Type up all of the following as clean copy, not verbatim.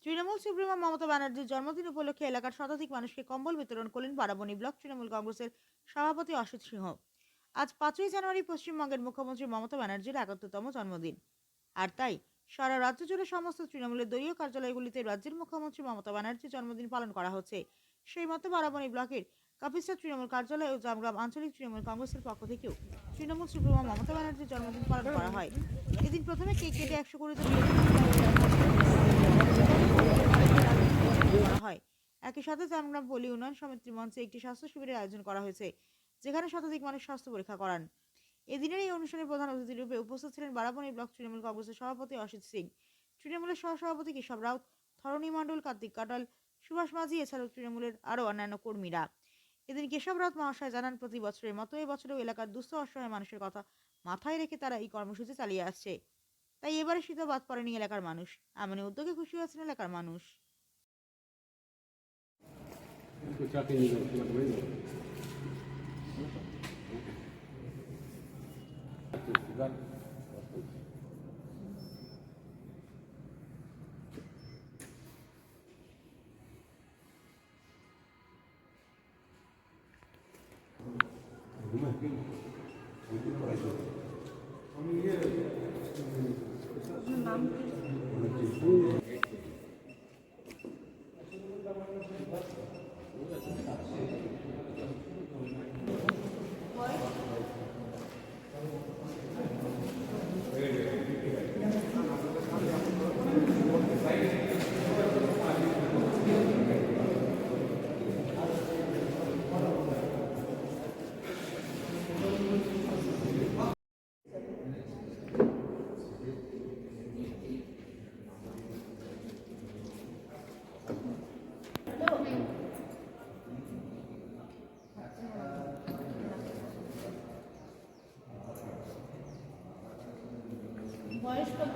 Trinamool supremo Mamata ব্যানার্জির জন্মদিন উপলক্ষে এলাকার শতাধিক মানুষকে কম্বল বিতরণ করলেন বারাবণী ব্লক তৃণমূল কংগ্রেসের সভাপতি অসিত সিংহ। আজ 5ই জানুয়ারি পশ্চিমবঙ্গের মুখ্যমন্ত্রী মমতা ব্যানার্জির 71তম জন্মদিন। আর তাই সারা রাজ্য জুড়ে সমস্ত তৃণমূলের দলীয় কার্যালয়গুলিতে রাজ্যের মুখ্যমন্ত্রী মমতা ব্যানার্জির জন্মদিন পালন করা হচ্ছে। সেই মতো বারাবণী ব্লকের কাপিস্টার তৃণমূল কার্যালয় ও জামগ্রাম আঞ্চলিক তৃণমূল কংগ্রেসের পক্ষ থেকেও তৃণমূল সুপ্রিমো মমতা ব্যানার্জির জন্মদিন পালন করা হয়। এদিন প্রথমে কেক কেটে 120 জন করা হয়। একই সাথে জামগ্রাম পল্লী উন্নয়ন সমিতির মঞ্চে একটি স্বাস্থ্য শিবিরের আয়োজন করা হয়েছে, যেখানে শতাধিক মানুষ স্বাস্থ্য পরীক্ষা করান। এদিনের এই অনুষ্ঠানে প্রধান অতিথি রূপে উপস্থিত ছিলেন বারাবণী ব্লক তৃণমূল কংগ্রেসের সভাপতি অসিত সিং, তৃণমূলের সহসভাপতি কেশব রাউত, ধরণী মণ্ডল, কার্তিক কাটাল, সুভাষ মাঝি এছাড়াও তৃণমূলের আরও অন্যান্য কর্মীরা। এদিন কেশব রাউত মহাশয় জানান, প্রতি বছরের মতো এবছরেও এলাকার দুস্থ অসহায় মানুষের কথা মাথায় রেখে তারা এই কর্মসূচি চালিয়ে আসছে। তাই এবারে শীতও বাদ পড়েনি এলাকার মানুষ। এমন উদ্যোগে খুশি হয়েছেন এলাকার মানুষ। বয়স কত?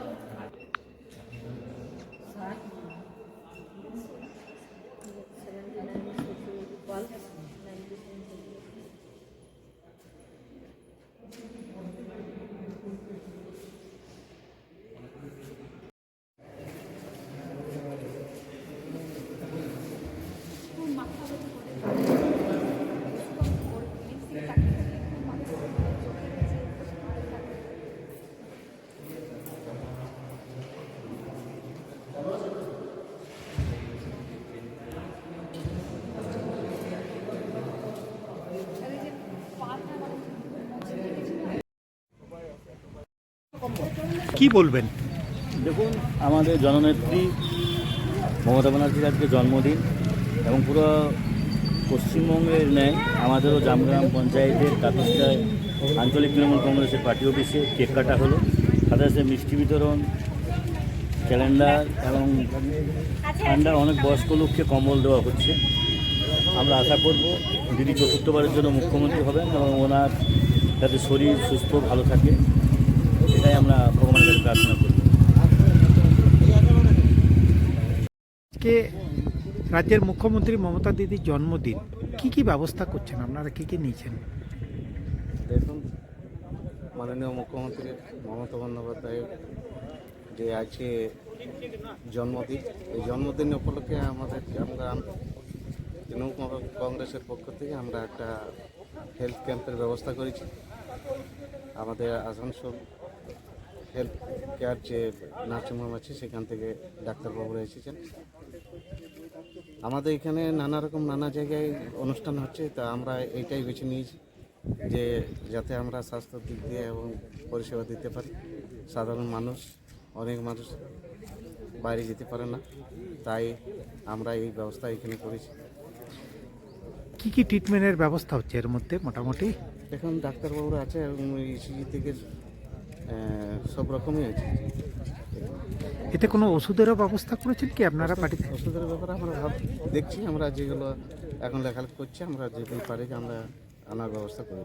কি বলবেন? দেখুন, আমাদের জননেত্রী মমতা ব্যানার্জির আজকে জন্মদিন এবং পুরো পশ্চিমবঙ্গের ন্যায় আমাদেরও জামগ্রাম পঞ্চায়েতের কাপিস্টায় আঞ্চলিক তৃণমূল কংগ্রেসের পার্টি অফিসে কেক কাটা হলো, সাথে সাথে মিষ্টি বিতরণ, ক্যালেন্ডার এবং ঠান্ডার অনেক বয়স্ক লোককে কম্বল দেওয়া হচ্ছে। আমরা আশা করব দিদি চতুর্থবারের জন্য মুখ্যমন্ত্রী হবেন এবং ওনার যাতে শরীর সুস্থ ভালো থাকে, এটাই আমরা ভগবানের কাছে প্রার্থনা করি। আজকে রাজ্যের মুখ্যমন্ত্রী মমতা দিদির জন্মদিন, কি ব্যবস্থা করছেন আপনারা, কি নিয়েছেন? দেখুন, মাননীয় মুখ্যমন্ত্রী মমতা বন্দ্যোপাধ্যায়ের যে আজকে জন্মদিন, এই জন্মদিন উপলক্ষে আমাদের জামগ্রাম তৃণমূল কংগ্রেসের পক্ষ থেকে আমরা একটা হেলথ ক্যাম্পের ব্যবস্থা করেছি। আমাদের আসানসোল হেলথ কেয়ার যে নার্সিংহোম আছে সেখান থেকে ডাক্তারবাবুরা এসেছেন। আমাদের এখানে নানা জায়গায় অনুষ্ঠান হচ্ছে, তা আমরা এইটাই বেছে নিয়েছি যে যাতে আমরা স্বাস্থ্যের দিক দিয়ে এবং পরিষেবা দিতে পারি। সাধারণ মানুষ, অনেক মানুষ বাইরে যেতে পারে না, তাই আমরা এই ব্যবস্থা এখানে করেছি। কি ট্রিটমেন্টের ব্যবস্থা হচ্ছে এর মধ্যে মোটামুটি? এখন ডাক্তারবাবুরা আছে এবং ইসিজি থেকে সব রকমই আছে। এতে কোনো ওষুধেরও ব্যবস্থা করেছেন কি আপনারা পার্টিতে? ওষুধের ব্যাপারে আমরা দেখছি, আমরা যেগুলো এখন লেখালেখি করছি, আমরা যেগুলো পারি আমরা আনার ব্যবস্থা করি।